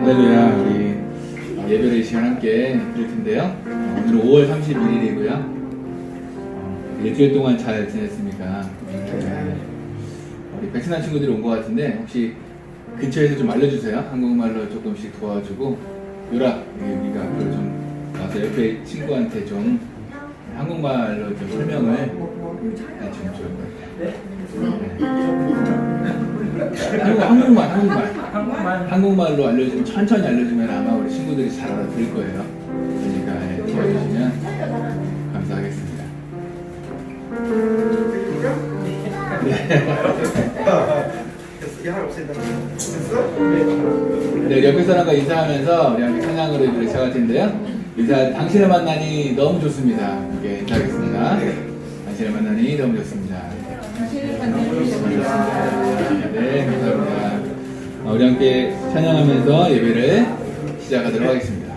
할렐루야. 우리 예배를 이 시간 함께 드릴 텐데요. 오늘은 5월 31일이고요. 일주일 동안 잘 지냈습니까? 우리 베트남 친구들이 온 것 같은데 혹시 근처에서 좀 알려주세요. 한국말로 조금씩 도와주고 요라 여기가 앞으로 좀 와서 옆에 친구한테 좀 한국말로 좀 설명을 해주면 좋을 것 같아요. 한국말로 알려주면 천천히 알려주면 아마 우리 친구들이 잘 알아들을 거예요. 그러니까 도와주시면 감사하겠습니다. 네, 옆에 사람과 인사하면서 우리 함께 찬양으로 이렇게 시작할 텐데요. 인사, 당신을 만나니 너무 좋습니다. 이렇게 인사하겠습니다. 당신을 만나니 너무 좋습니다. 네, 감사합니다. 우리 함께 찬양하면서 예배를 시작하도록 하겠습니다.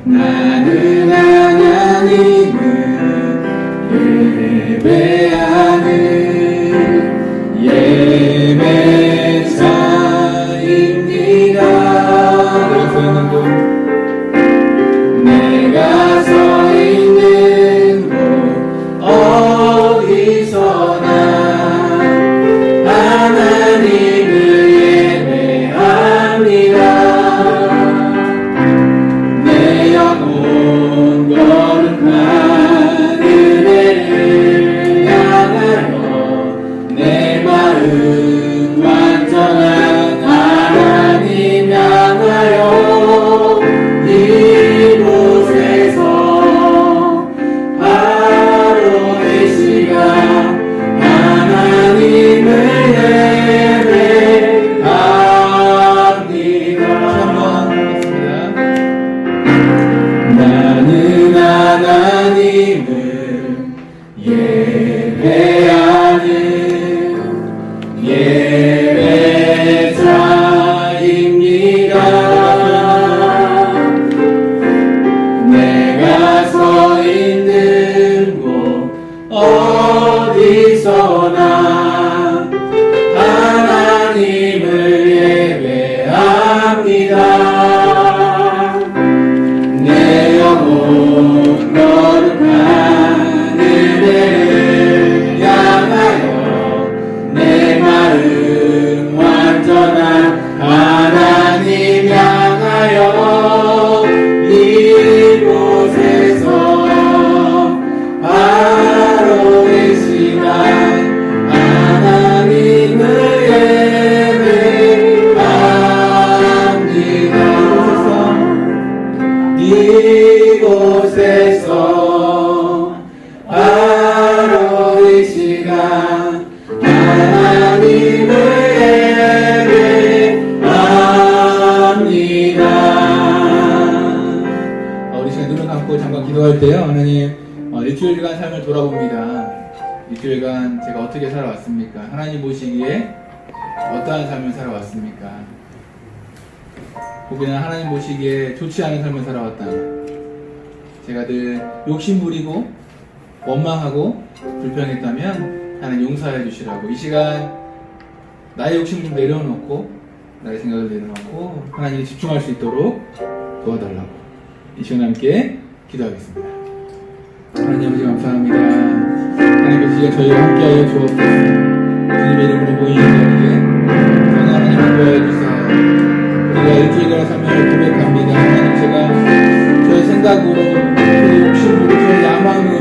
나는 하나님을 예배하는 예배자입니다. 내가 서 있는 곳 어디서나 하나님을 예배합니다. 내 영혼 거룩한 은혜를 향하여 내 마음 완전한 하나님 향하여 이곳에서 바로 이 시간 하나님을 예배합니다. 나는 하나님을 예배하는 예배자입니다. 내가 서 있는 곳 어디서나 하나님을 예배합니다. 내 영혼 거룩한 은혜를 향하여 내 마음 완전한 하나님 향하여 이곳에서 바로 이 시간 하나님을 예배합니다. 이곳에서 바로 이 시간 하나님을 예배합니다. 우리 시간 눈을 감고 잠깐 기도할 때요. 하나님, 일주일간 삶을 돌아봅니다. 일주일간 제가 어떻게 살아왔습니까? 하나님 보시기에 어떠한 삶을 살아왔습니까? 혹은 하나님 보시기에 좋지 않은 삶을 살아왔다면 제가 늘 욕심부리고 원망하고 불평했다면 하나님 용서해 주시라고 이 시간 나의 욕심을 좀 내려놓고 나의 생각을 내려놓고 하나님께 집중할 수 있도록 도와달라고 이 시간 함께 기도하겠습니다. 하나님 아버지 감사합니다. 하나님께서 이 시간 저희와 함께하여 주옵소서. 주님의 이름으로 모이는 자에게 하나님 도와주세요. 우리가 일주일간 삶을 고백합니다. 하나님 제가 저의 생각으로 저의 욕심으로 저의 야망으로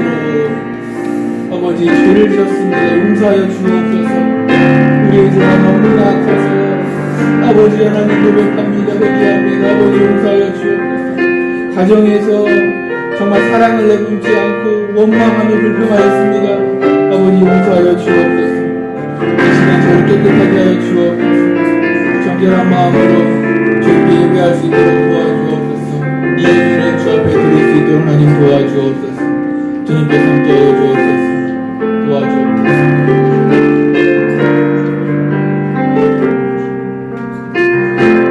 아버지 죄를 지었습니다. 용서하여 주옵소서. 우리의 죄가 너무나 커서 아버지 하나님 고백합니다. 회개합니다. 아버지 용서하여 주옵소서. 가정에서 정말 사랑을 내뿜지 않고 원망하며 불평하였습니다. 아버지 용서하여 주옵소서. 이 시간 저를 깨끗하게 하여 주옵소서. 정결한 마음으로 주님께 예배할 수 있도록 도와주옵소서. 이 예배를 주 앞에 드릴 수 있도록 하나님 도와주옵소서. 주님께서 함께하여 주옵소서. 도와주옵소서.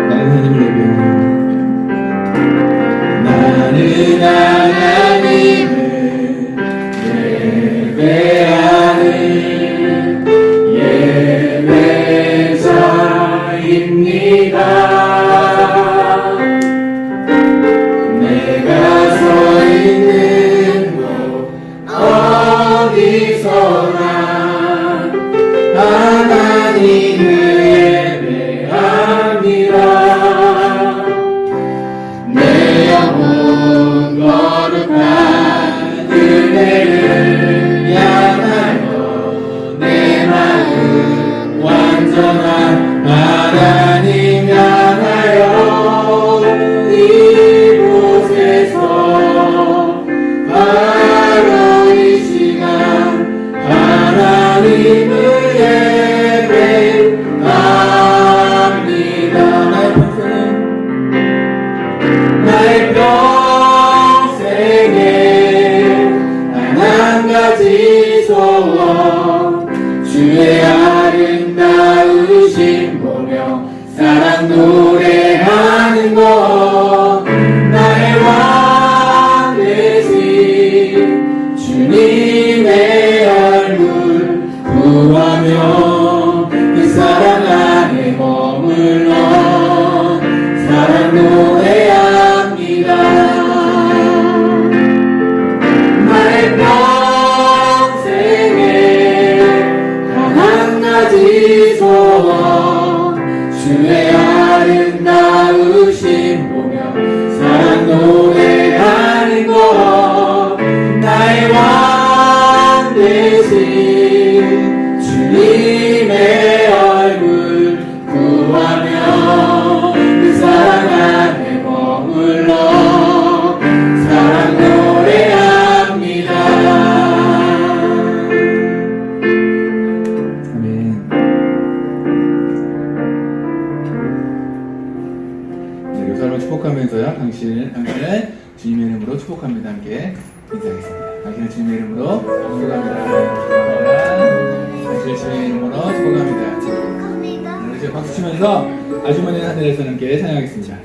나는 하나님을 예배합니다. 이곳에서 바로 이 시간 하나님을 예배합니다. 나의 평생에 단 한 가지 소원 주의 아름다우신 보며 사랑 노래하는 것 나의 왕 되신 주님의 얼굴 구하며 그 사랑 안에 머물러 사랑 노래합니다. 나의 평생에 단 한 가지 소원 주의 아름다우신 보며 사랑 노래하는 것 나의 왕 되신 주님의 얼굴 구하며 그 사랑 안에 머물러 사랑 노래합니다. 아멘. 서로 축복하면서요. 당신을 주님의 이름으로 축복합니다. 함께 인사하겠습니다. 당신을 주님의 이름으로 축복합니다. 당신을 주님의 이름으로 축복합니다. 우리 제가 박수 치면서 아주머니 하늘에서 함께 찬양하겠습니다.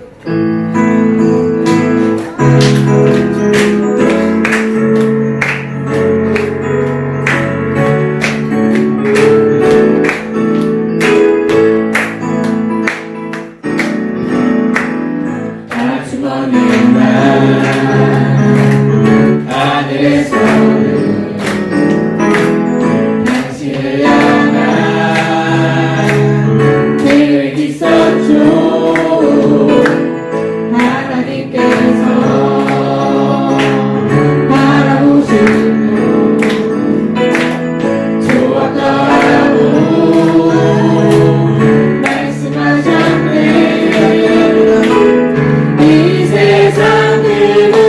이 세상 그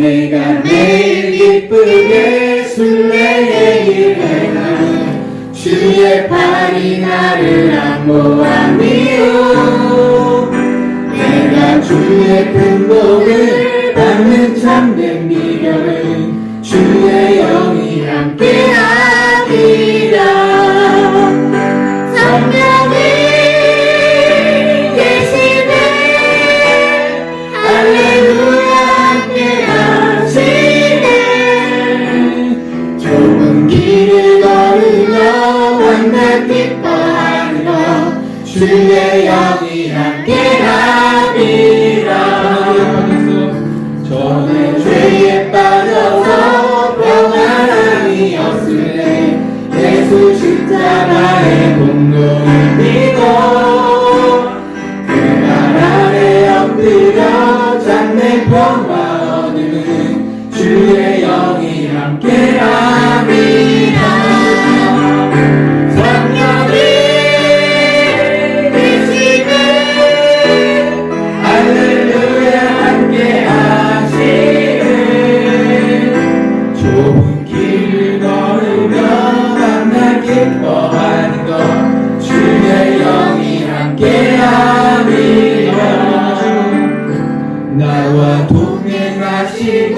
내가 매일 기쁘게 순례의 길 행하는 주의 팔이 나를 안보하미요. 내가 주의 큰 복을 받는 참된 비결은 주의 영이 함께하리라. 성령이 계시네 할렐루야 함께하시네. 좁은 길을 걸으며 만나 기뻐하는 것 주의 영이 함께하리라. 전에 죄에 빠져서 평안함이 없으네 예수 십자가의 공로를 믿고 그 말 아래 엎드려 참된 평화 얻는 주의 영이 함께함이라. 성령이 계시네 할렐루야 함께하시네. 좁은 길을 걸으며 만나 기뻐하는 것 주의 영이 함께함이라. 나와 동행하시고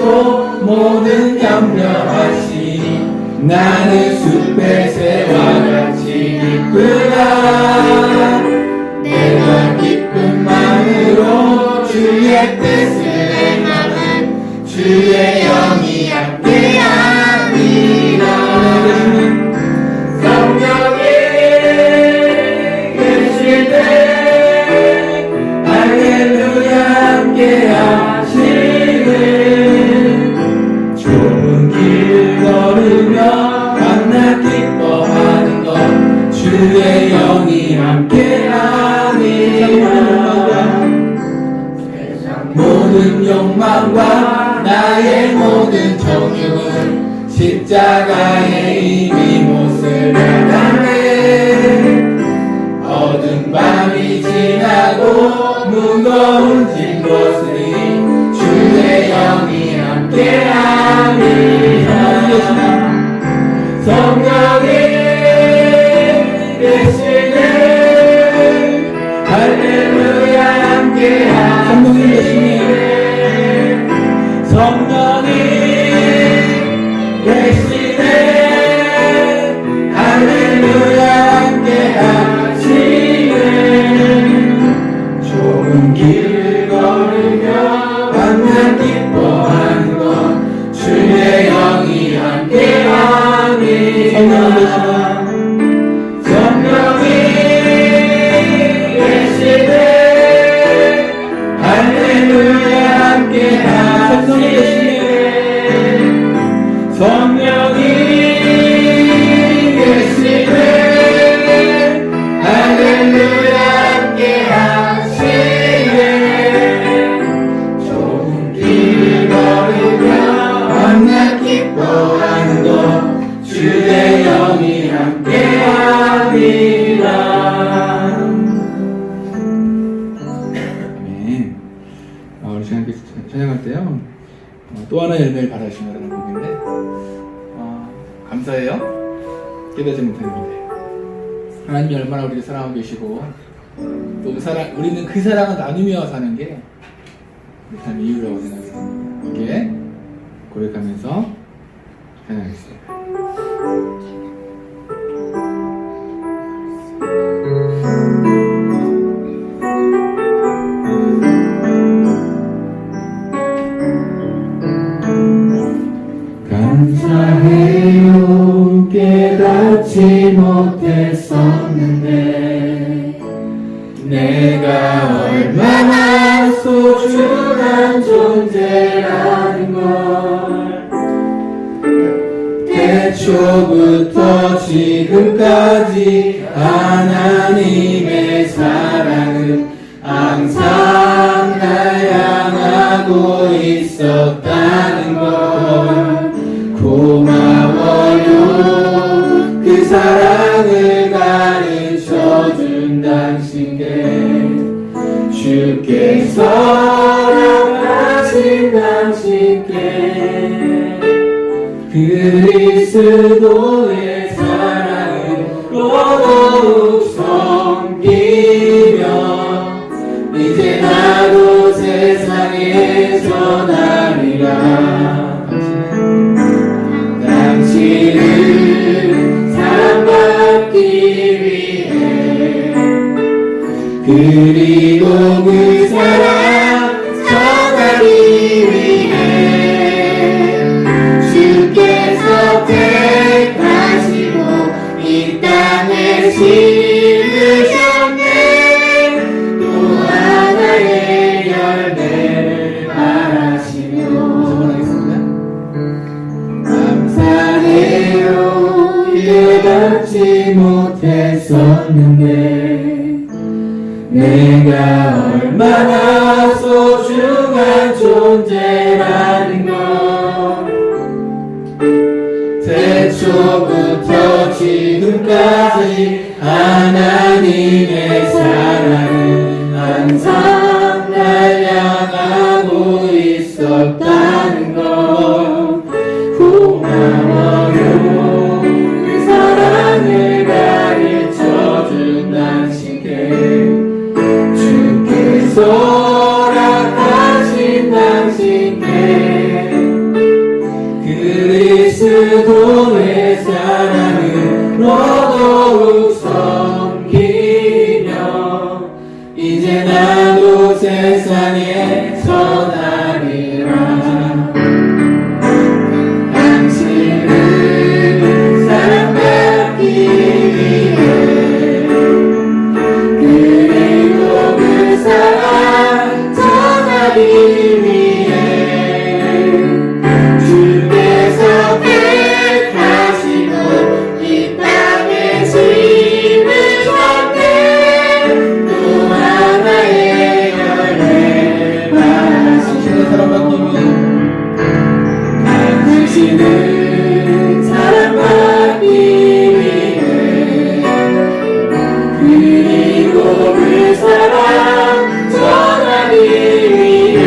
모든 염려하시니 나는 숲의 새와 같이 기쁘다. 내가 기쁜 마음으로 주의 뜻을 행하는 주의 영이 함께함이라. 성령이 계실 때 할렐루야 함께하시네. 좁은 길을 걸으며 만나 기뻐하는 것 주의 영이 함께하니라. 모든 욕망과 나의 모든 정욕은 십자가에 이미 못을 당해. 어두운 밤이 지나고 무거운 짐 벗으니 주의 영이 함께하니라. 성령이 계시네 할렐루야 함께하시네. 성령이 계시네 할렐루야 함께하시네. 좁은 길을 걸으며 만나 기뻐하는 것 주의 영이 함께하니라. 성령이 계시네 할렐루야 함께하시네. 성령이 계시네 할렐루야 함께하시네. 좁은 길을 걸으며 만나 기뻐하는 것 주의 영이 함께하리라. 아멘. 우리 시간께 찬양할 때요 또 하나의 열매를 바라시며라는 곡인데 감사해요. 깨닫지 못했는데 하나님이 얼마나 우리를 사랑하고 계시고 또 우리는 그 사랑을 나누며 사는 게 우리 삶의 이유라고 생각이 듭니다. 함께 고백하면서 찬양하겠습니다. 감사해요 깨닫지 못했었는데 내가 얼마나 소중한 존재라는 걸 태초부터 지금까지 하나님의 사랑은 항상 날 향하고 있었다는 걸 고마워요. 그 사랑을 가르쳐준 당신께 주께서 향하신 당신 당신께 그리스도의 사랑으로 더욱 섬기며 이제 나도 세상에 전하리라. 당신을 사랑받기 위해 그리고 그 사랑 전하기 위해 주께서 택하시고 이 땅에 심으셨네. 또 하나의 열매를 바라시며 감사해요. 깨닫지 못했었는데 내가 얼마나 소중한 존재라는 것 태초부터 지금까지 하나님의 사랑은 항상 날 향하고 있었다는 것 고마워요. 그 사랑을 가르쳐준 당신께 허락하신 당신께 그리스도의 사랑으로 더욱 섬기며 이제 나도 세상에 전하리라. 당신을 사랑받기 위해 그리고 그 사랑 전하기 위해 주께서 택하시고 이 땅에 심으셨네. 또 하나의 열매를 바라시는 사랑받기 위해 당신을 사랑받기 위해 그리고 그 사랑 전하기 위해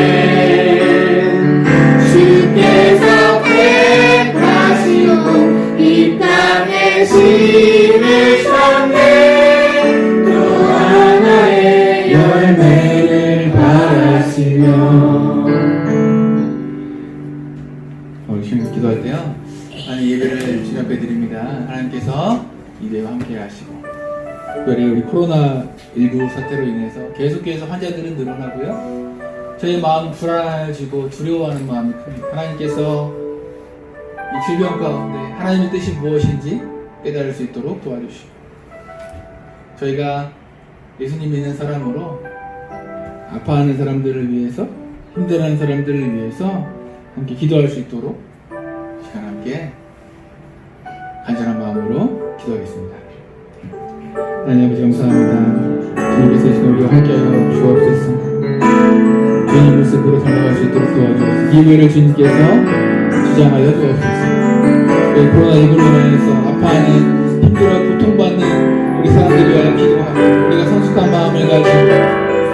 주께서 택하시고 이 땅에 심으셨네. 또 하나의 열매를 바라시며 오늘 주님 기도할 때요 하나님 예배를 주님 앞에 드립니다. 하나님께서 이배와 함께 하시고 특별히 우리 코로나19 사태로 인해서 계속해서 환자들은 늘어나고요. 저희 마음 불안해지고 두려워하는 마음이 큽니다. 하나님께서 이 질병 가운데 하나님의 뜻이 무엇인지 깨달을 수 있도록 도와주시고 저희가 예수님 믿는 사람으로 아파하는 사람들을 위해서 힘들어하는 사람들을 위해서 함께 기도할 수 있도록 시간 함께 간절한 마음으로 기도하겠습니다. 하나님 아버지 감사합니다. 주님께서 지금 우리와 함께하여 주옵소서. 주님 모습으로 살아갈 수 있도록 도와주옵소서. 기회를 주님께서 주장하여 주옵소서. 코로나19로 인해서 아파하는 힘들어 고통받는 우리 사람들을 위하여 기도하고 우리가 성숙한 마음을 가지고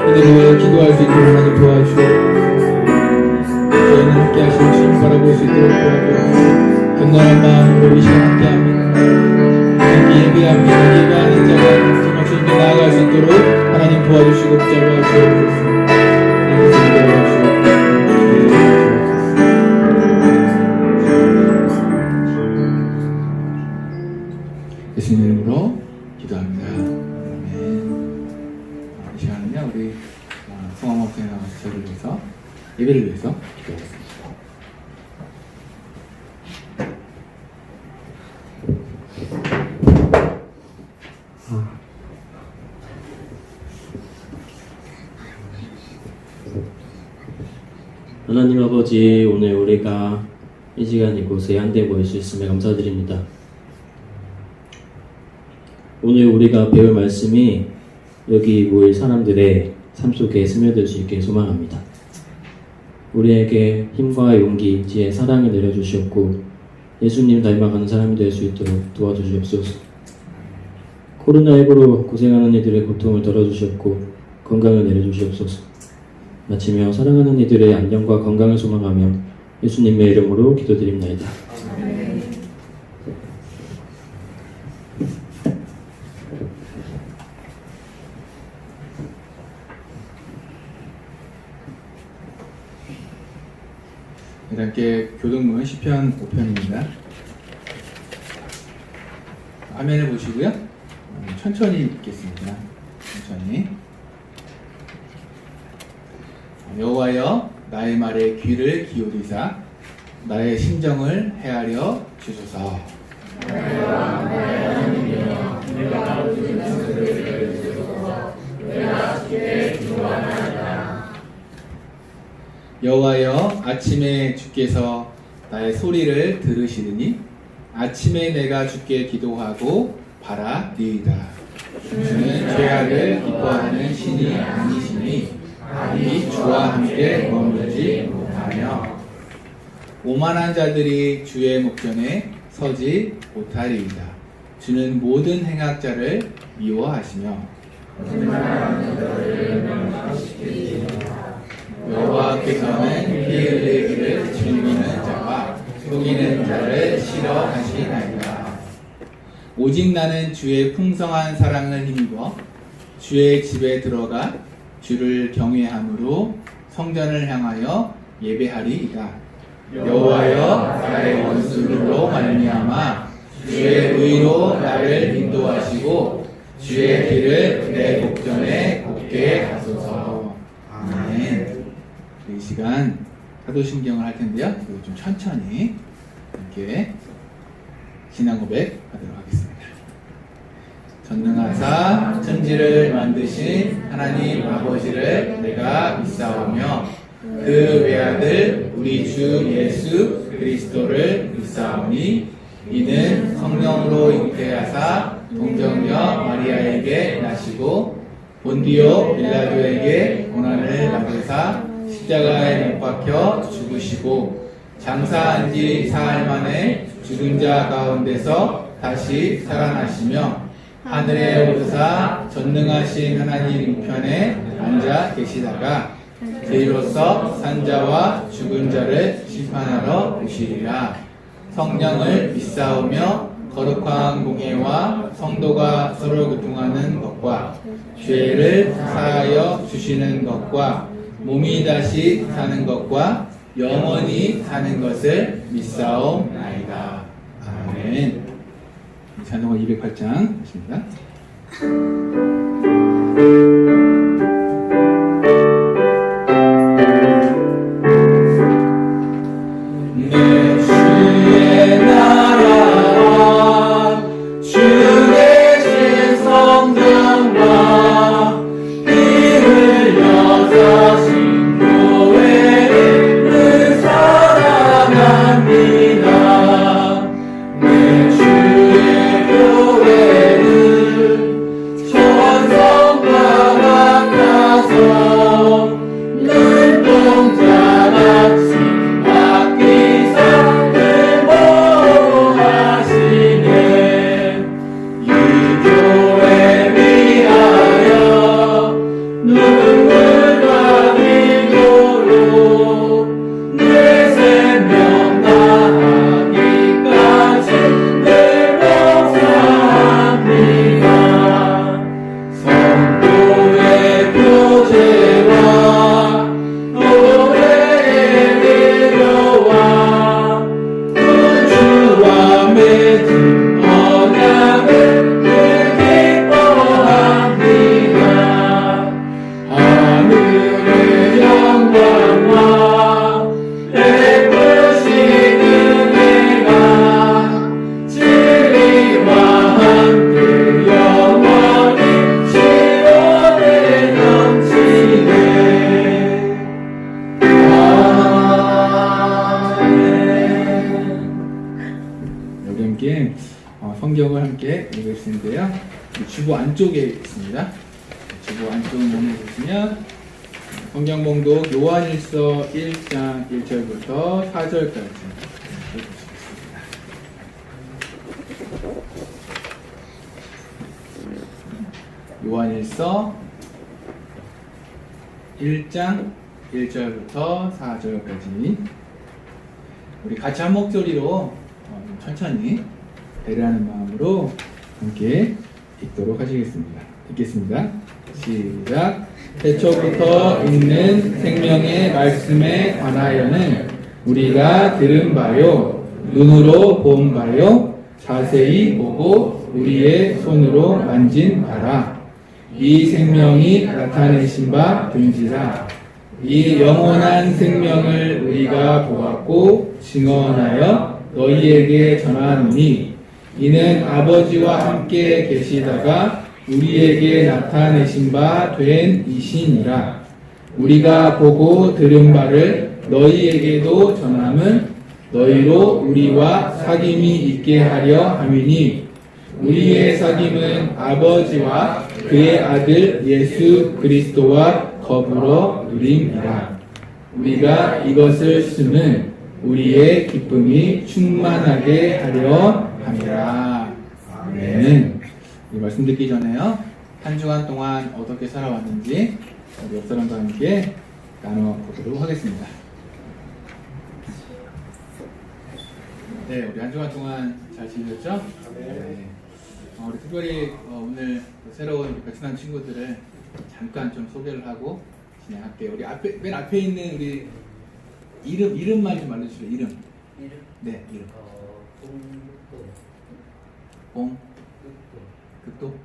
이들을 위하여 기도할 수 있도록 하나님 도와주옵소서. 저희는 함께 하시는 주님 바라볼 수 있도록 도와주옵소서. 견고한 마음으로 이 시간 함께합니다. 예배합니다. 예배하는 자가 정말 주님께 나아갈 수 있도록 하나님 도와주시고 붙잡아 주옵소서. 예수님 이름으로 기도합니다. 아멘. 이 시간은요 우리 성화목장에 나와서 저를 위해서 예배를 위해서 기도하겠습니다. 하나님 아버지, 오늘 우리가 이 시간 이곳에 한데 모일 수 있음에 감사드립니다. 오늘 우리가 배울 말씀이 여기 모일 사람들의 삶 속에 스며들 수 있게 소망합니다. 우리에게 힘과 용기, 지혜, 사랑을 내려주시옵고 예수님 닮아가는 사람이 될 수 있도록 도와주시옵소서. 코로나19로 고생하는 이들의 고통을 덜어주시옵고 건강을 내려주시옵소서. 마치며 사랑하는 이들의 안녕과 건강을 소망하며 예수님의 이름으로 기도드립나이다. 함께 교동문 시편 5편입니다. 화면을 보시고요. 천천히 읽겠습니다. 천천히. 여호와여 나의 말에 귀를 기울이사 나의 심정을 헤아려 주소서. 여호와여 아침에 주께서 나의 소리를 들으시리니 아침에 내가 주께 기도하고 바라리이다. 주는 죄악을 기뻐하는 신이 아니시니 이 주와 함께 머물지 못하며 오만한 자들이 주의 목전에 서지 못하리이다. 주는 모든 행악자를 미워하시며 여호와께서는 피 흘리기를 즐기는 자와 속이는 자를 싫어하시나이다. 오직 나는 주의 풍성한 사랑을 힘입어 주의 집에 들어가 주를 경외함으로 성전을 향하여 예배하리이다. 여호와여 나의 원수로 말미암아 주의 의로 나를 인도하시고 주의 길을 내 목전에 곱게 하소서. 아멘. 이 시간 사도신경을 할 텐데요. 이거 좀 천천히 이렇게 신앙 고백 하도록 하겠습니다. 전능하사 천지를 만드신 하나님 아버지를 내가 믿사오며 그 외아들 우리 주 예수 그리스도를 믿사오니 이는 성령으로 잉태하사 동정녀 마리아에게 나시고 본디오 빌라도에게 고난을 받으사 십자가에 못 박혀 죽으시고 장사한 지 사흘 만에 죽은 자 가운데서 다시 살아나시며 하늘에 오르사 전능하신 하나님 우편에 앉아 계시다가 저희로서 산자와 죽은 자를 심판하러 오시리라. 성령을 믿사오며 거룩한 공예와 성도가 서로 교통하는 것과 죄를 사하여 주시는 것과 몸이 다시 사는 것과 영원히 사는 것을 믿사옵나이다. 아멘. 찬송가 208장 하십니다. 내 주의 나라와 주 계신 성전과 피 흘려 사신 교회를 사랑합니다. 내 주의 교회는 천성과 같아서 눈동자같이 아끼사 늘 보호하시네. 이 교회 위하여 눈물과 기도로 내 생명 다하기까지 늘 봉사합니다. 성도의 교제와 노래의 위로와 구주와 맺은 언약을 늘 기뻐합니다. 하늘의 영광과 베푸신 은혜가 진리와 함께 영원히 시온에 넘치네. 아멘. 여기 함께 성경을 함께 읽으시는데요. 주보 안쪽에 있습니다. 주보 안쪽 몸을 보시면 성경 봉독 요한일서 1장 1절부터 4절까지 보시겠습니다. 요한일서 1장 1절부터 4절까지 우리 같이 한 목소리로 좀 천천히 배려하는 마음으로 함께 읽도록 하시겠습니다. 읽겠습니다. 시작. 태초부터 있는 생명의 말씀에 관하여는 우리가 들은 바요, 눈으로 본 바요, 자세히 보고 우리의 손으로 만진 바라. 이 생명이 나타내신 바 된지라. 이 영원한 생명을 우리가 보았고 증언하여 너희에게 전하노니 이는 아버지와 함께 계시다가 우리에게 나타내신 바 된 이시니라. 우리가 보고 들은 바를 너희에게도 전함은 너희로 우리와 사귐이 있게 하려 함이니 우리의 사귐은 아버지와 그의 아들 예수 그리스도와 더불어 누림이라. 우리가 이것을 쓰는 우리의 기쁨이 충만하게 하려 함이라. 아멘. 이 말씀 듣기 전에요, 한 주간 동안 어떻게 살아왔는지 우리 옆 사람과 함께 나눠보도록 하겠습니다. 네, 우리 한 주간 동안 잘 지내셨죠? 네. 우리 특별히 오늘 새로운 베트남 친구들을 잠깐 좀 소개를 하고 진행할게요. 우리 맨 앞에 있는 우리 이름만 좀 알려주세요. 이름. 네, 이름. 봉. 극도.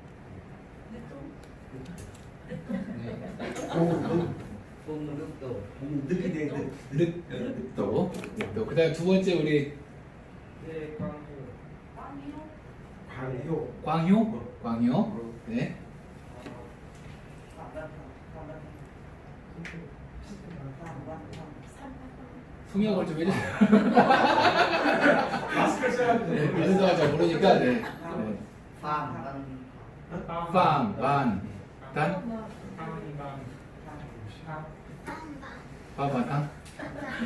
늑도. 그다음 두 번째 우리 광효. 네. 성역을 좀 해주세요. 마스크 써야 돼. 무슨 동안 잘 모르니까. 네.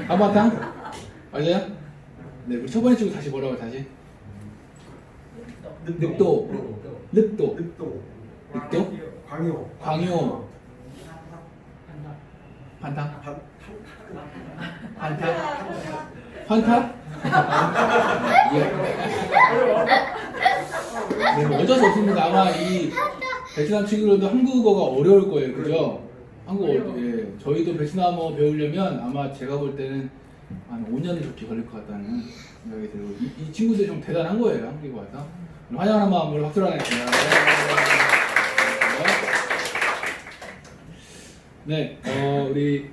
바바탕? 맞아요? 네, 우리 첫 번째 친구 다시 뭐라고 다시? 늑도. 광효. 환타? 네, 뭐 어쩔 수 없습니다. 아마 이 베트남 친구들도 한국어가 어려울 거예요. 그죠? 예. 저희도 베트남어 배우려면 아마 제가 볼 때는 한 5년이 넘게 걸릴 것 같다는 생각이 들고, 이 친구들이 좀 대단한 거예요. 한국에 와서. 환영하는 마음으로 박수를 하겠습니다. 네, 우리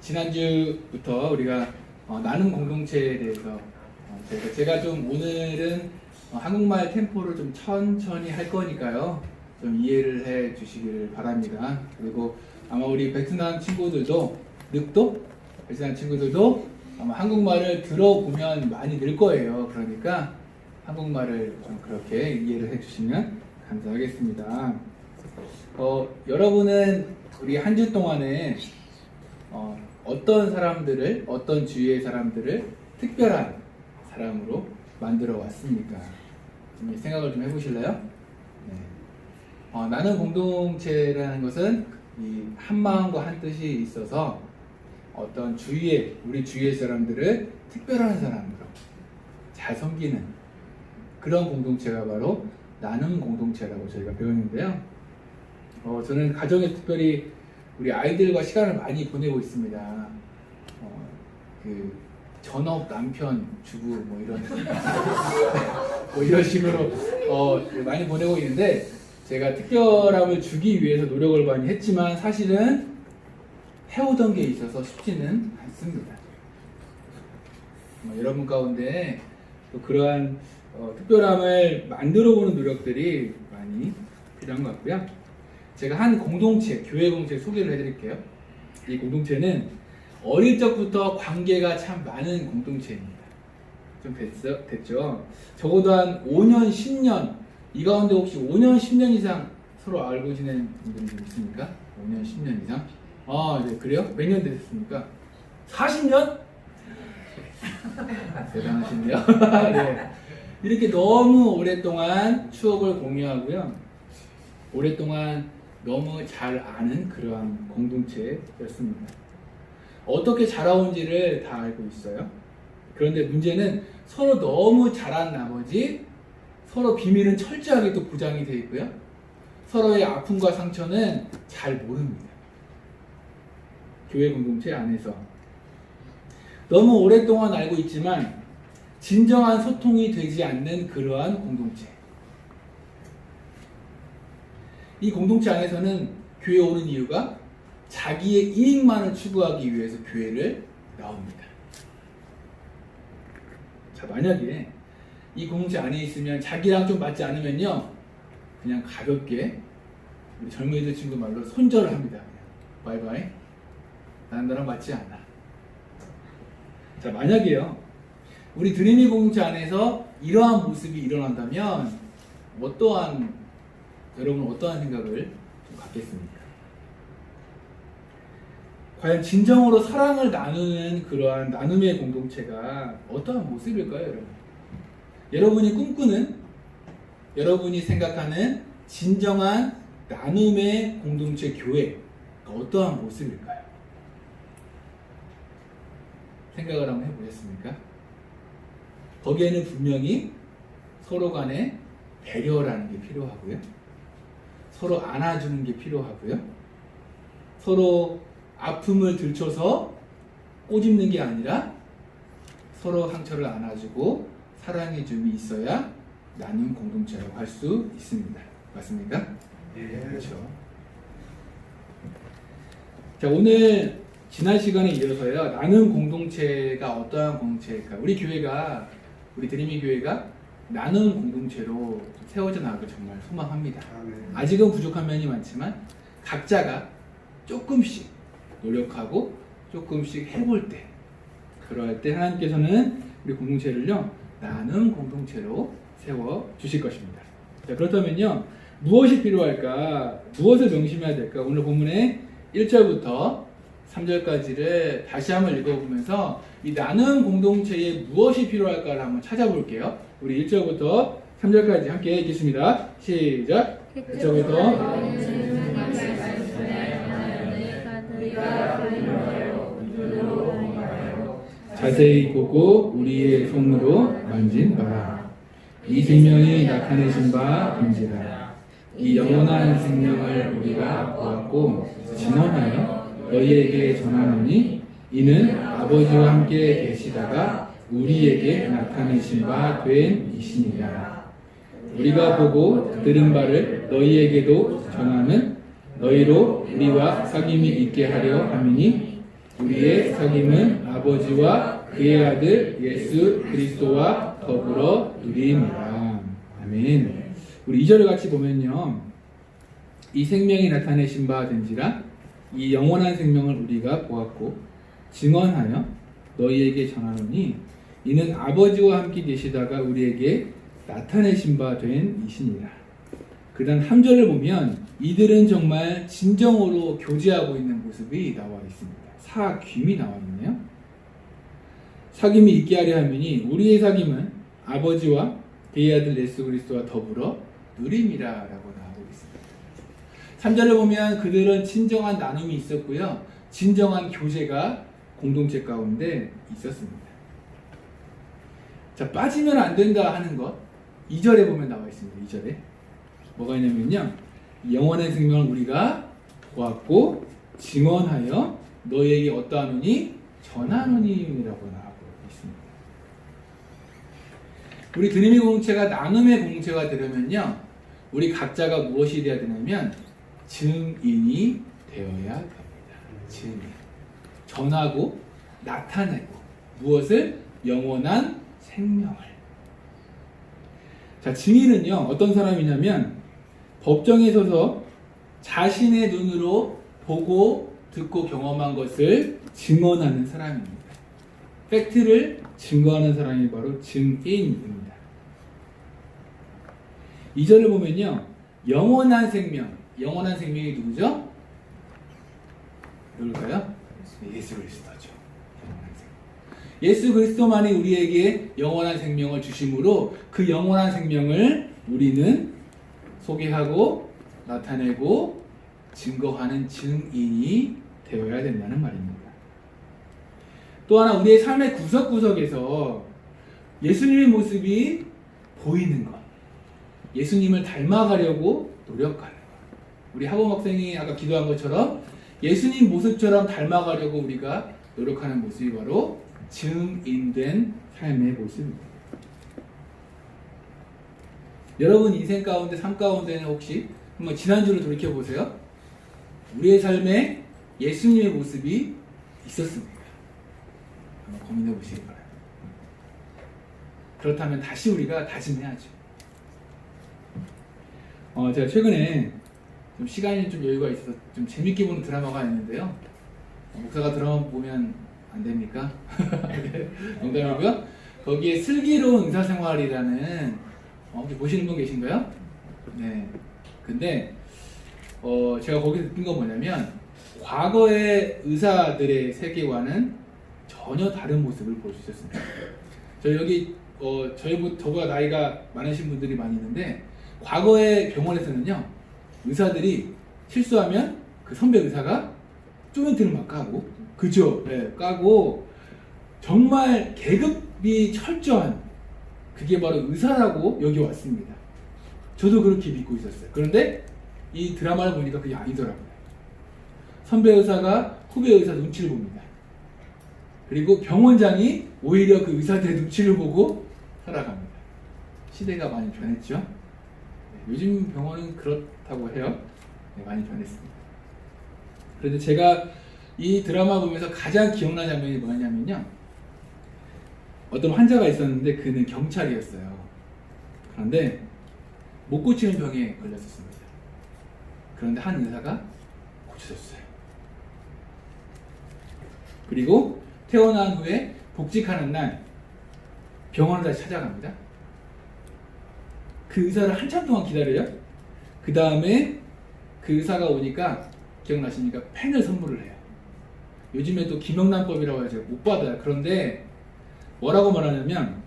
지난주부터 우리가 나눔 공동체에 대해서 제가 좀 오늘은 한국말 템포를 좀 천천히 할 거니까요, 좀 이해를 해 주시기를 바랍니다. 그리고 아마 우리 베트남 친구들도 베트남 친구들도 아마 한국말을 들어보면 많이 늘 거예요. 그러니까 한국말을 좀 그렇게 이해를 해 주시면 감사하겠습니다. 여러분은 우리 한 주 동안에 어떤 주위의 사람들을 특별한 사람으로 만들어 왔습니까? 좀 생각을 좀 해보실래요? 네. 나는 공동체라는 것은 이 한 마음과 한 뜻이 있어서 어떤 우리 주위의 사람들을 특별한 사람으로 잘 섬기는 그런 공동체가 바로 나눔 공동체라고 저희가 배웠는데요. 저는 가정에 특별히 우리 아이들과 시간을 많이 보내고 있습니다. 그 전업 남편, 주부 뭐 이런 뭐 이런 식으로 많이 보내고 있는데, 제가 특별함을 주기 위해서 노력을 많이 했지만 사실은 해오던 게 있어서 쉽지는 않습니다. 여러분 가운데 또 그러한 특별함을 만들어보는 노력들이 많이 필요한 것 같고요. 제가 한 공동체, 교회 공동체 소개를 해드릴게요. 이 공동체는 어릴 적부터 관계가 참 많은 공동체입니다. 좀 됐죠? 적어도 한 5년, 10년, 이 가운데 혹시 5년, 10년 이상 서로 알고 지낸 분들이 있습니까? 5년, 10년 이상? 네, 그래요? 몇 년 되셨습니까? 40년? 대단하시네요. 네. 이렇게 너무 오랫동안 추억을 공유하고요, 오랫동안 너무 잘 아는 그러한 공동체였습니다. 어떻게 자라온지를 다 알고 있어요. 그런데 문제는 서로 너무 자란 나머지 서로 비밀은 철저하게 또 보장이 되어 있고요. 서로의 아픔과 상처는 잘 모릅니다. 교회 공동체 안에서 너무 오랫동안 알고 있지만 진정한 소통이 되지 않는 그러한 공동체. 이 공동체 안에서는 교회 오는 이유가 자기의 이익만을 추구하기 위해서 교회를 나옵니다. 자, 만약에 이 공동체 안에 있으면 자기랑 좀 맞지 않으면요, 그냥 가볍게 우리 젊은이들 친구 말로 손절을 합니다. 그냥. 바이바이. 나는 너랑 맞지 않아. 자, 만약에요, 우리 드림이 공동체 안에서 이러한 모습이 일어난다면 여러분은 어떠한 생각을 좀 갖겠습니까? 과연 진정으로 사랑을 나누는 그러한 나눔의 공동체가 어떠한 모습일까요, 여러분? 여러분이 꿈꾸는, 여러분이 생각하는 진정한 나눔의 공동체 교회가 어떠한 모습일까요? 생각을 한번 해보셨습니까? 거기에는 분명히 서로 간에 배려라는 게 필요하고요. 서로 안아주는 게 필요하고요. 서로 아픔을 들춰서 꼬집는 게 아니라 서로 상처를 안아주고 사랑해줌이 있어야 나눔 공동체라고 할 수 있습니다. 맞습니까? 네. 그렇죠. 자, 오늘 지난 시간에 이어서요, 나눔 공동체가 어떠한 공동체일까? 우리 드림이 교회가 나눔 공동체로 세워져 나가길 정말 소망합니다. 아직은 부족한 면이 많지만 각자가 조금씩 노력하고 조금씩 해볼 때, 그럴 때 하나님께서는 우리 공동체를요, 나눔 공동체로 세워 주실 것입니다. 자, 그렇다면요, 무엇이 필요할까? 무엇을 명심해야 될까? 오늘 본문의 1절부터 3절까지를 다시 한번 읽어보면서 이 나눔 공동체에 무엇이 필요할까를 한번 찾아볼게요. 우리 1절부터 3절까지 함께 읽겠습니다. 시작! 1절부터 자세히 보고 우리의 손으로 만진 바라. 이 생명이 나타내신 바 인지라. 이 영원한 생명을 우리가 보았고 증언하여 너희에게 전하노니 이는 아버지와 함께 계시다가 우리에게 나타내신 바 된 이시니라. 우리가 보고 들은 바를 너희에게도 전하는 너희로 우리와 사귐이 있게 하려 함이니 우리의 사귐은 아버지와 그의 아들 예수 그리스도와 더불어 누림이라. 아멘. 우리 2절을 같이 보면요, 이 생명이 나타내신 바 된지라. 이 영원한 생명을 우리가 보았고 증언하여 너희에게 전하노니 이는 아버지와 함께 계시다가 우리에게 나타내신 바 된 이시니라. 그 다음 3절을 보면 이들은 정말 진정으로 교제하고 있는 모습이 나와 있습니다. 사귐이 나와 있네요. 사귐이 있게 하려 하면이 우리의 사귐은 아버지와 그의 아들 예수 그리스도와 더불어 누림이라 라고 나오고 있습니다. 3절을 보면 그들은 진정한 나눔이 있었고요, 진정한 교제가 공동체 가운데 있었습니다. 자, 빠지면 안 된다 하는 것 2절에 보면 나와 있습니다. 2절에 뭐가 있냐면요, 영원한 생명을 우리가 보았고 증언하여 너희에게 어떠하노니 전하노니라고 나오고 있습니다. 우리 드림의 공동체가 나눔의 공동체가 되려면요, 우리 각자가 무엇이 되어야 되냐면 증인이 되어야 됩니다. 증인. 전하고 나타내고 무엇을? 영원한 생명을. 자, 증인은요, 어떤 사람이냐면 법정에 서서 자신의 눈으로 보고 듣고 경험한 것을 증언하는 사람입니다. 팩트를 증거하는 사람이 바로 증인입니다. 2절을 보면요, 영원한 생명, 영원한 생명이 누구죠? 누굴까요? 예수 그리스도죠. 영원한 생명. 예수 그리스도만이 우리에게 영원한 생명을 주심으로 그 영원한 생명을 우리는 소개하고 나타내고 증거하는 증인이 되어야 된다는 말입니다. 또 하나 우리의 삶의 구석구석에서 예수님의 모습이 보이는 것, 예수님을 닮아가려고 노력하는 것. 우리 학원 학생이 아까 기도한 것처럼 예수님 모습처럼 닮아가려고 우리가 노력하는 모습이 바로 증인된 삶의 모습입니다. 여러분 인생 가운데, 삶 가운데는 혹시 한번 지난주를 돌이켜보세요. 우리의 삶에 예수님의 모습이 있었습니까? 한번 고민해 보시기 바랍니다. 그렇다면 다시 우리가 다짐해야죠. 제가 최근에 좀 시간이 좀 여유가 있어서 좀 재밌게 보는 드라마가 있는데요. 목사가 드라마 보면 안 됩니까? 농담이고요. 거기에 슬기로운 의사생활이라는 혹시 보시는 분 계신가요? 네. 근데 제가 거기서 느낀 건 뭐냐면 과거의 의사들의 세계와는 전혀 다른 모습을 볼 수 있었습니다. 저 여기 저보다 나이가 많으신 분들이 많이 있는데 과거의 병원에서는요 의사들이 실수하면 그 선배 의사가 조인트를 막 까고 그죠? 네, 까고 정말 계급이 철저한 그게 바로 의사라고 여기 왔습니다. 저도 그렇게 믿고 있었어요. 그런데 이 드라마를 보니까 그게 아니더라고요. 선배 의사가 후배 의사 눈치를 봅니다. 그리고 병원장이 오히려 그 의사들의 눈치를 보고 살아갑니다. 시대가 많이 변했죠. 네, 요즘 병원은 그렇다고 해요. 네, 많이 변했습니다. 그런데 제가 이 드라마 보면서 가장 기억나는 장면이 뭐냐면요. 어떤 환자가 있었는데 그는 경찰이었어요. 그런데 못 고치는 병에 걸렸었습니다. 그런데 한 의사가 고쳐줬어요. 그리고 퇴원한 후에 복직하는 날 병원을 다시 찾아갑니다. 그 의사를 한참 동안 기다려요. 그 다음에 그 의사가 오니까 기억나십니까? 펜을 선물을 해요. 요즘에도 김영란법이라고 해서 못 받아요. 그런데 뭐라고 말하냐면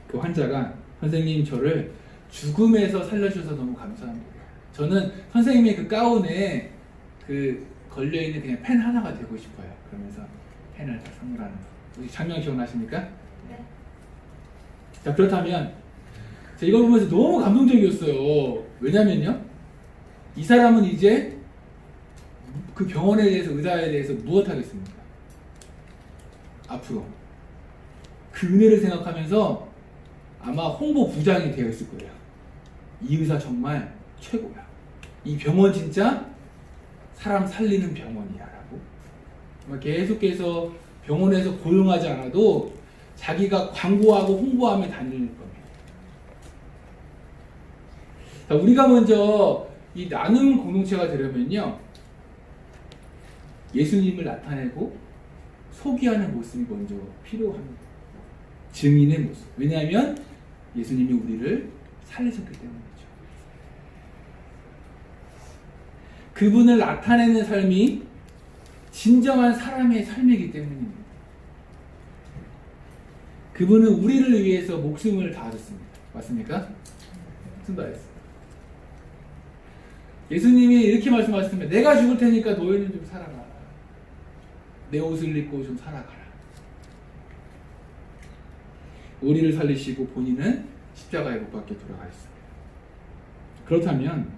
그 환자가 선생님 저를 죽음에서 살려주셔서 너무 감사합니다. 저는 선생님의 그 가운에 그 걸려있는 그냥 펜 하나가 되고 싶어요. 그러면서 펜을 다 선물하는 거. 혹시 장면 기억나십니까? 네. 자, 그렇다면 제가 이걸 보면서 너무 감동적이었어요. 왜냐면요 이 사람은 이제 그 병원에 대해서, 의사에 대해서 무엇 하겠습니까? 앞으로 그 은혜를 생각하면서 아마 홍보 부장이 되어 있을 거예요. 이 의사 정말 최고야. 이 병원 진짜 사람 살리는 병원이야 라고 계속해서 병원에서 고용하지 않아도 자기가 광고하고 홍보하며 다닐 겁니다. 자, 우리가 먼저 이 나눔 공동체가 되려면요 예수님을 나타내고 소개하는 모습이 먼저 필요합니다. 증인의 모습. 왜냐하면 예수님이 우리를 살리셨기 때문이죠. 그분을 나타내는 삶이 진정한 사람의 삶이기 때문입니다. 그분은 우리를 위해서 목숨을 다하셨습니다. 맞습니까? 목숨 다했습니다. 예수님이 이렇게 말씀하셨습니다. 내가 죽을 테니까 너희는 좀 살아라. 내 옷을 입고 좀 살아가라. 우리를 살리시고 본인은 십자가에 못 박혀 돌아가셨습니다. 그렇다면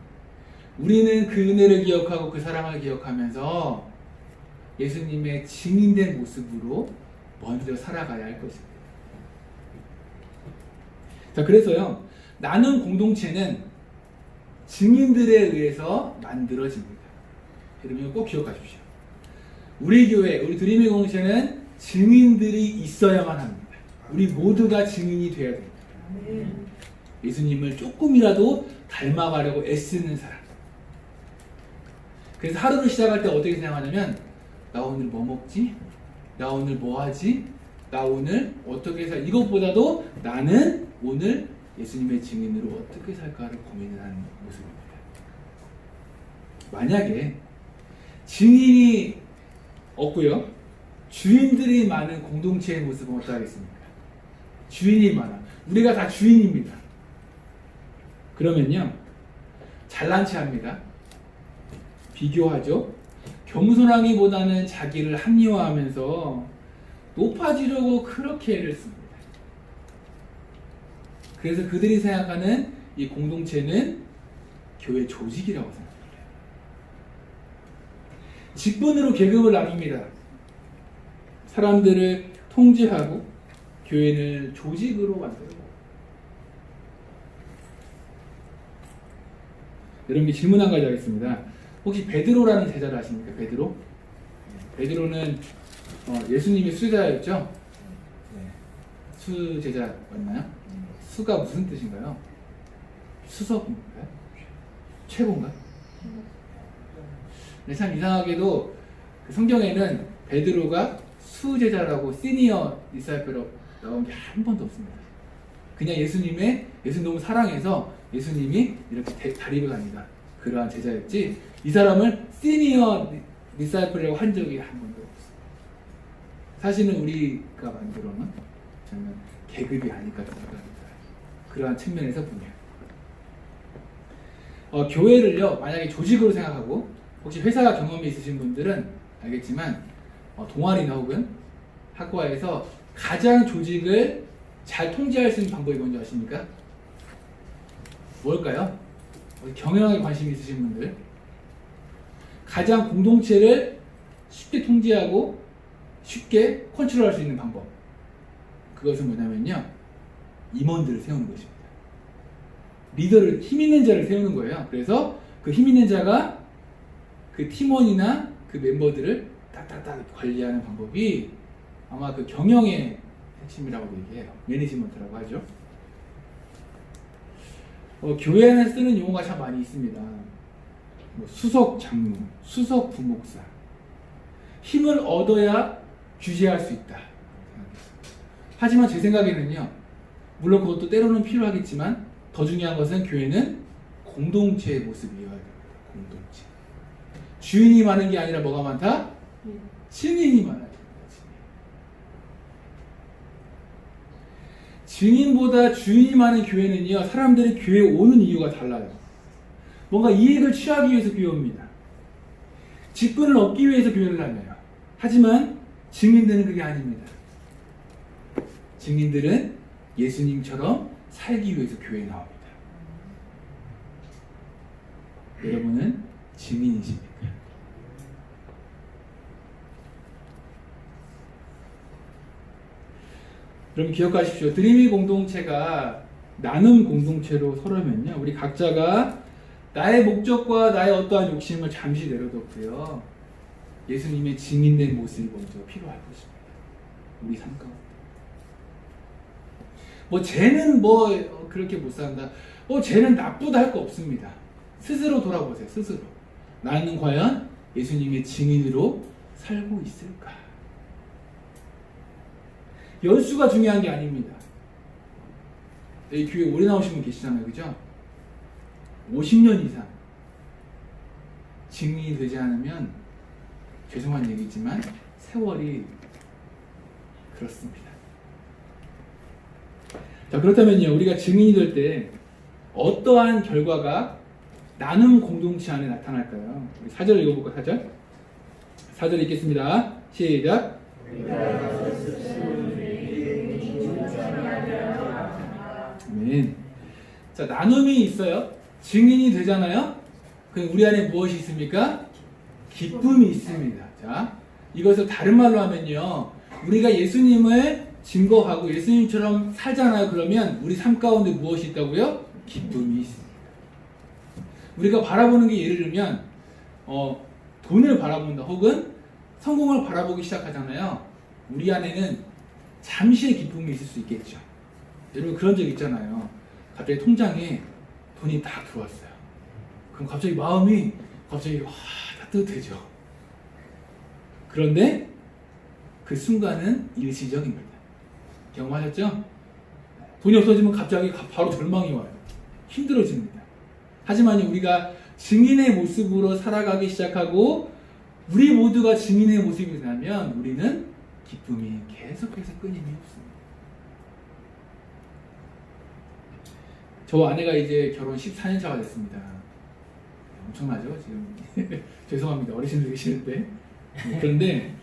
우리는 그 은혜를 기억하고 그 사랑을 기억하면서 예수님의 증인된 모습으로 먼저 살아가야 할 것입니다. 자, 그래서요 나눔 공동체는 증인들에 의해서 만들어집니다. 여러분 꼭 기억하십시오. 우리 교회, 우리 드림의 공동체는 증인들이 있어야만 합니다. 우리 모두가 증인이 되어야 됩니다. 예수님을 조금이라도 닮아가려고 애쓰는 사람. 그래서 하루를 시작할 때 어떻게 생각하냐면 나 오늘 뭐 먹지? 나 오늘 뭐 하지? 나 오늘 어떻게 살? 이것보다도 나는 오늘 예수님의 증인으로 어떻게 살까를 고민을 하는 모습입니다. 만약에 증인이 없고요 주인들이 많은 공동체의 모습은 어떠하겠습니까? 주인이 많아. 우리가 다 주인입니다. 그러면요 잘난 체 합니다. 비교하죠. 겸손하기보다는 자기를 합리화하면서 높아지려고 그렇게 애를 씁니다. 그래서 그들이 생각하는 이 공동체는 교회 조직이라고 생각해요. 직분으로 계급을 나눕니다. 사람들을 통제하고 교회를 조직으로 만들고. 여러분께 질문 한 가지 하겠습니다. 혹시 베드로라는 제자를 아십니까? 베드로? 베드로는 예수님의 수제자였죠? 수제자 맞나요? 수가 무슨 뜻인가요? 수석인가요? 최고인가? 근데 참 이상하게도 그 성경에는 베드로가 수제자라고 시니어 디사이플로 나온 게 한 번도 없습니다. 그냥 예수님 너무 사랑해서 예수님이 이렇게 다리를 갑니다. 그러한 제자였지 이 사람을 시니어 디사이플이라고 한 적이 한 번도 없어요. 사실은 우리가 만들어놓은 저는 계급이 아닐까 생각합니다. 그러한 측면에서 보면 교회를요 만약에 조직으로 생각하고 혹시 회사 경험이 있으신 분들은 알겠지만 동아리나 혹은 학과에서 가장 조직을 잘 통제할 수 있는 방법이 뭔지 아십니까? 뭘까요? 경영에 관심이 있으신 분들 가장 공동체를 쉽게 통제하고 쉽게 컨트롤할 수 있는 방법 그것은 뭐냐면요 임원들을 세우는 것입니다. 리더를 힘 있는 자를 세우는 거예요. 그래서 그 힘 있는 자가 그 팀원이나 그 멤버들을 딱딱딱 관리하는 방법이 아마 그 경영의 핵심이라고 얘기해요. 매니지먼트라고 하죠. 교회에는 쓰는 용어가 참 많이 있습니다. 뭐 수석 장로, 수석 부목사. 힘을 얻어야 규제할 수 있다. 하지만 제 생각에는요. 물론 그것도 때로는 필요하겠지만 더 중요한 것은 교회는 공동체의 모습이어야 됩니다. 공동체. 주인이 많은 게 아니라 뭐가 많다? 증인이 많아야 됩니다. 증인보다 주인이 많은 교회는요 사람들이 교회에 오는 이유가 달라요. 뭔가 이익을 취하기 위해서 교회에 옵니다. 직분을 얻기 위해서 교회를 다녀요. 하지만 증인들은 그게 아닙니다. 증인들은 예수님처럼 살기 위해서 교회에 나옵니다. 여러분은 증인이십니까? 그럼 기억하십시오. 드림이 공동체가 나눔 공동체로 서려면요. 우리 각자가 나의 목적과 나의 어떠한 욕심을 잠시 내려놓고요. 예수님의 증인된 모습이 먼저 필요할 것입니다. 우리 삶 가운데. 쟤는 그렇게 못 산다. 쟤는 나쁘다 할 거 없습니다. 스스로 돌아보세요. 스스로. 나는 과연 예수님의 증인으로 살고 있을까? 연수가 중요한 게 아닙니다. 여기 교회 오래 나오신 분 계시잖아요. 그죠? 50년 이상 증인이 되지 않으면 죄송한 얘기지만 세월이 그렇습니다. 자, 그렇다면요. 우리가 증인이 될 때 어떠한 결과가 나눔 공동체 안에 나타날까요? 우리 4절 읽어볼까요? 4절? 4절 읽겠습니다. 시작. 아멘. 자, 나눔이 있어요. 증인이 되잖아요. 그럼 우리 안에 무엇이 있습니까? 기쁨이 있습니다. 자, 이것을 다른 말로 하면요. 우리가 예수님을 증거하고 예수님처럼 살잖아요. 그러면 우리 삶 가운데 무엇이 있다고요? 기쁨이 있습니다. 우리가 바라보는 게 예를 들면 돈을 바라본다 혹은 성공을 바라보기 시작하잖아요. 우리 안에는 잠시의 기쁨이 있을 수 있겠죠. 여러분 그런 적 있잖아요. 갑자기 통장에 돈이 딱 들어왔어요. 그럼 갑자기 마음이 따뜻해져. 그런데 그 순간은 일시적입니다. 경험하셨죠? 돈이 없어지면 갑자기 바로 절망이 와요. 힘들어집니다. 하지만 우리가 증인의 모습으로 살아가기 시작하고 우리 모두가 증인의 모습이 되면 우리는 기쁨이 계속해서 끊임이 없습니다. 저 아내가 이제 결혼 14년 차가 됐습니다. 엄청나죠 지금. 죄송합니다. 어르신들 계시는데. 그런데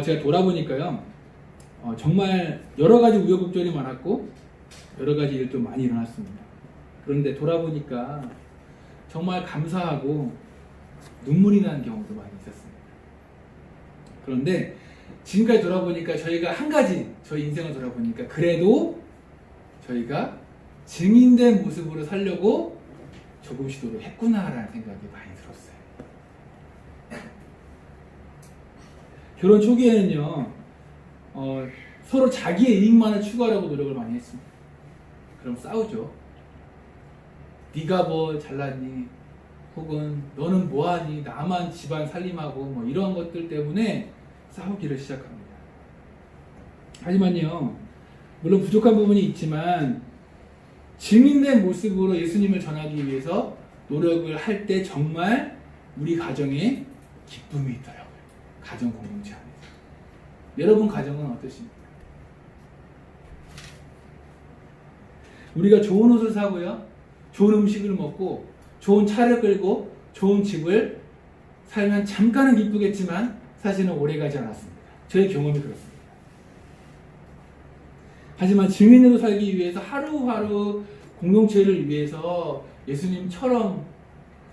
제가 돌아보니까요. 정말 여러 가지 우여곡절이 많았고 여러 가지 일도 많이 일어났습니다. 그런데 돌아보니까 정말 감사하고 눈물이 나는 경우도 많이 있었습니다. 그런데 지금까지 돌아보니까 저희가 한 가지 저희 인생을 돌아보니까 그래도 저희가 증인된 모습으로 살려고 조금 시도를 했구나라는 생각이 많이 들었어요. 결혼 초기에는요 서로 자기의 이익만을 추구하려고 노력을 많이 했습니다. 그럼 싸우죠. 네가 뭐 잘났니? 혹은 너는 뭐하니? 나만 집안 살림하고 뭐 이런 것들 때문에 싸우기를 시작합니다. 하지만요 물론 부족한 부분이 있지만 증인된 모습으로 예수님을 전하기 위해서 노력을 할 때 정말 우리 가정에 기쁨이 있더라고요. 가정 공동체 안에서. 여러분 가정은 어떠십니까? 우리가 좋은 옷을 사고요, 좋은 음식을 먹고, 좋은 차를 끌고, 좋은 집을 살면 잠깐은 기쁘겠지만 사실은 오래가지 않았습니다. 저의 경험이 그렇습니다. 하지만 증인으로 살기 위해서 하루하루 공동체를 위해서 예수님처럼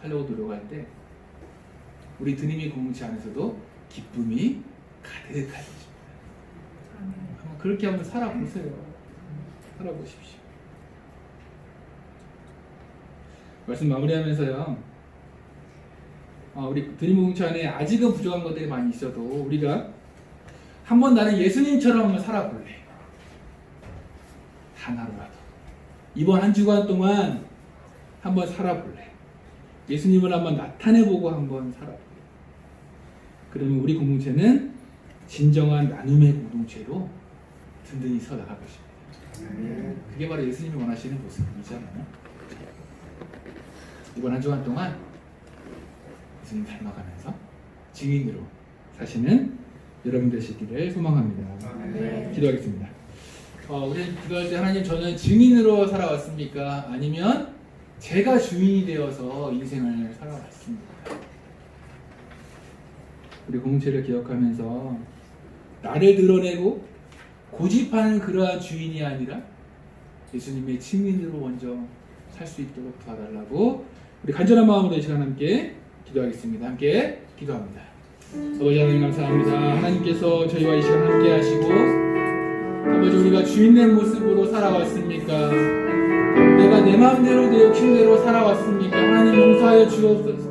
살려고 노력할 때 우리 드림이 공동체 안에서도 기쁨이 가득할 것입니다. 한번 그렇게 한번 살아보세요. 살아보십시오. 말씀 마무리하면서요, 우리 드림 공동체 안에 아직은 부족한 것들이 많이 있어도 우리가 한번 나는 예수님처럼 한번 살아볼래. 단 하루라도 이번 한 주간 동안 한번 살아볼래. 예수님을 한번 나타내보고 한번 살아볼래. 그러면 우리 공동체는 진정한 나눔의 공동체로 든든히 서 나갈 것입니다. 그게 바로 예수님이 원하시는 모습이잖아요. 이번 한 주간 동안 예수님 닮아가면서 증인으로 사시는 여러분 되시기를 소망합니다. 기도하겠습니다. 우리 기도할 때 하나님, 저는 증인으로 살아왔습니까? 아니면 제가 주인이 되어서 인생을 살아왔습니까? 우리 공동체를 기억하면서 나를 드러내고 고집하는 그러한 주인이 아니라 예수님의 증인으로 먼저 살 수 있도록 도와달라고 우리 간절한 마음으로 이 시간 함께 기도하겠습니다. 함께 기도합니다. 아버지 하나님 감사합니다. 하나님께서 저희와 이 시간 함께 하시고 아버지, 우리가 주인된 모습으로 살아왔습니까? 내가 내 마음대로 내 욕심대로 살아왔습니까? 하나님 용서하여 주옵소서.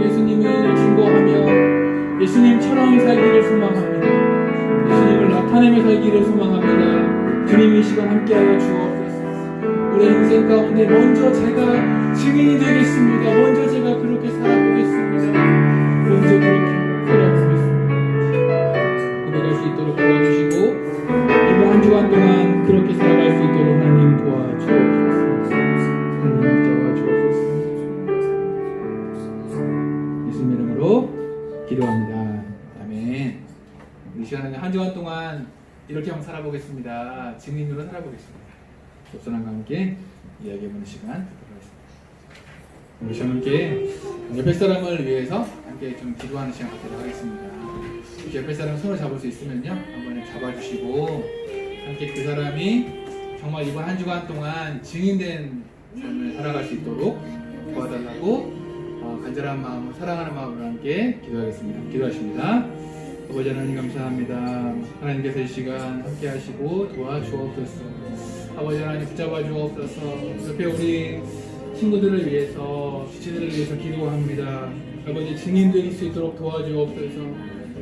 예수님을 증거하며 예수님처럼 살기를 소망합니다. 예수님을 나타내며 살기를 소망합니다. 주님 이 시간 함께하여 주옵소서. 우리 인생 가운데 먼저 제가 증인이 되겠습니다. 먼저 제가 그렇게 살아보겠습니다. 먼저 그렇게 살아보겠습니다. 고백할 수 있도록 도와주시고 이번 한 주간 동안 그렇게 살아갈 수 있도록 하나님 도와주옵소서. 하나님 도와주옵소서. 예수님 이름으로 기도합니다. 아멘. 이 시간에 한 주간 동안 이렇게 한번 살아보겠습니다. 증인으로 살아보겠습니다. 접선함과 함께 이야기해보는 시간 듣도록 하겠습니다. 우리 시간 함께 옆에 사람을 위해서 함께 좀 기도하는 시간 갖도록 하겠습니다. 옆에 사람 손을 잡을 수 있으면요, 한번 잡아주시고 함께 그 사람이 정말 이번 한 주간 동안 증인된 삶을 살아갈 수 있도록 도와달라고 간절한 마음으로, 사랑하는 마음으로 함께 기도하겠습니다. 기도하십니다. 아버지 하나님 감사합니다. 하나님께서 이 시간 함께 하시고 도와주옵소서. 아버지 하나님 붙잡아 주옵소서. 옆에 우리 친구들을 위해서, 지체들을 위해서 기도합니다. 아버지 증인 될 수 있도록 도와주옵소서.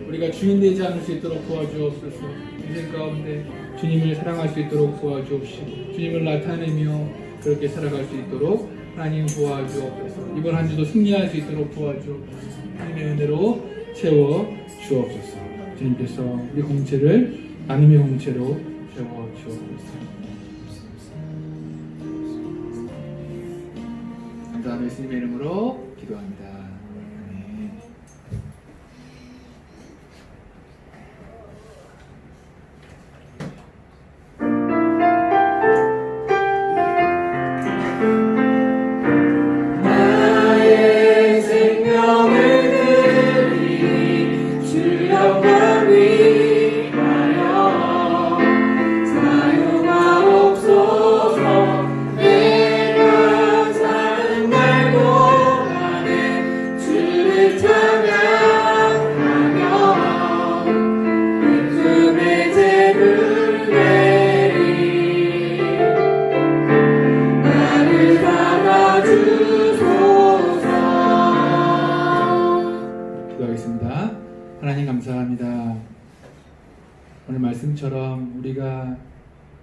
우리가 주인 되지 않을 수 있도록 도와주옵소서. 인생 가운데 주님을 사랑할 수 있도록 도와주옵시고 주님을 나타내며 그렇게 살아갈 수 있도록 하나님 도와주옵소서. 이번 한 주도 승리할 수 있도록 도와주옵소서. 하나님의 은혜로 채워 주옵소서. 주님께서 우리 공동체를 나눔의 공동체로 채워 주옵소서. 감사하며 예수님의 이름으로 기도합니다. 아멘. 나의 생명을 드리 주 영광 위하여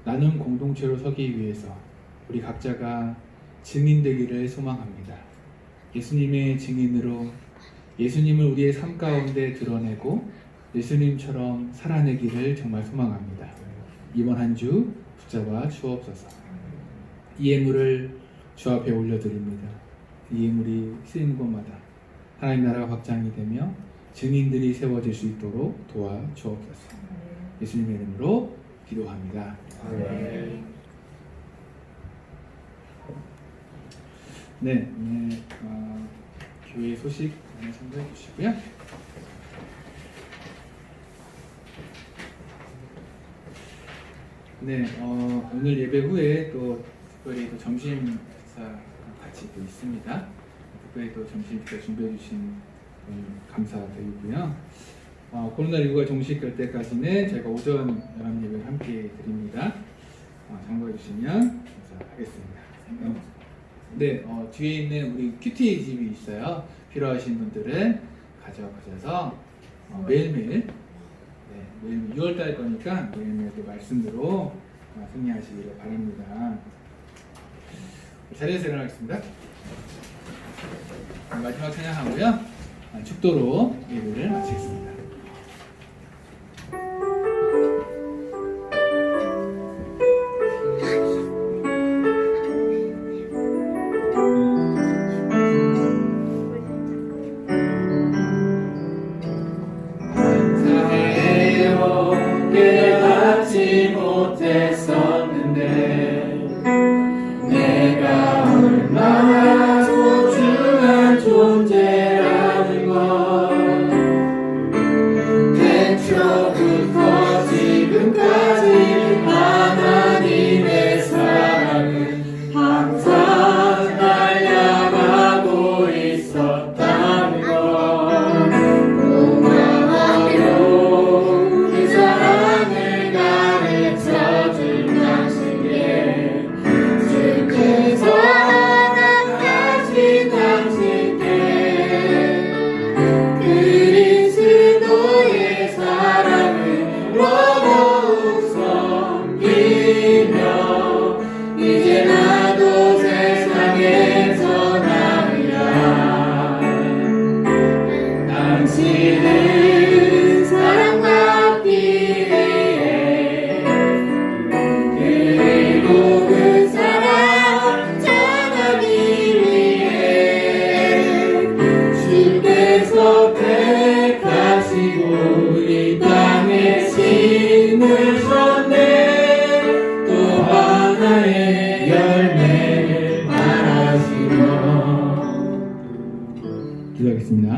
나눔 공동체로 서기 위해서 우리 각자가 증인되기를 소망합니다. 예수님의 증인으로 예수님을 우리의 삶 가운데 드러내고 예수님처럼 살아내기를 정말 소망합니다. 이번 한 주 붙잡아 주옵소서. 이 예물을 주 앞에 올려드립니다. 이 예물이 쓰이는 곳마다 하나님 나라가 확장이 되며 증인들이 세워질 수 있도록 도와 주옵소서. 예수님의 이름으로 기도합니다. 네, 교회 소식 참고해 주시고요. 네, 오늘 예배 후에 또 특별히 또 점심 식사 같이 또 있습니다. 특별히 또 점심 식사 준비해 주신 감사드리고요. 코로나19가 종식될 때까지는 저희가 오전 연합 예배를 함께 드립니다. 참고해 주시면 감사하겠습니다. 네, 뒤에 있는 우리 큐티 집이 있어요. 필요하신 분들은 가져가셔서 매일매일 6월달 거니까 매일매일 또 말씀으로 승리하시기를 바랍니다. 자리에서 일어나겠습니다. 마지막 찬양하고요. 축도로 예배를 마치겠습니다. 깨닫지 못했었는데 내가 얼마나 소중한 존재라는 걸 태초부터 지금까지 하나님의 사랑은 항상 날 향하고 있었다는 걸 고마워요. 그 사랑을 가르쳐준 당신께 주께서 허락하신 당신께 그리스도의 사랑을 더욱 섬기며 이제 나도 세상에서 나으랴. 당신은 사랑받기 위해 그리고 그 사랑 전하기 위해 주께서 택하시고 이 땅에 심으셨네. 또 하나의 열매를 말하시며. 기도하겠습니다.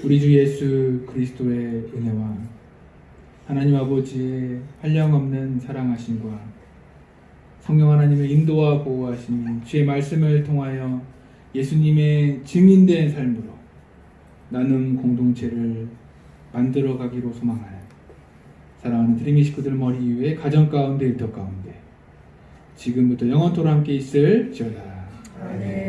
우리 주 예수 그리스도의 은혜와 하나님 아버지의 한량없는 사랑하심과 성령 하나님의 인도와 보호하심이 주의 말씀을 통하여 예수님의 증인된 삶으로 나눔 공동체를 만들어 가기로 소망하여 사랑하는 드림이 식구들 머리 위에 가정 가운데 일터 가운데 지금부터 영원토록 함께 있을지어다. 아멘.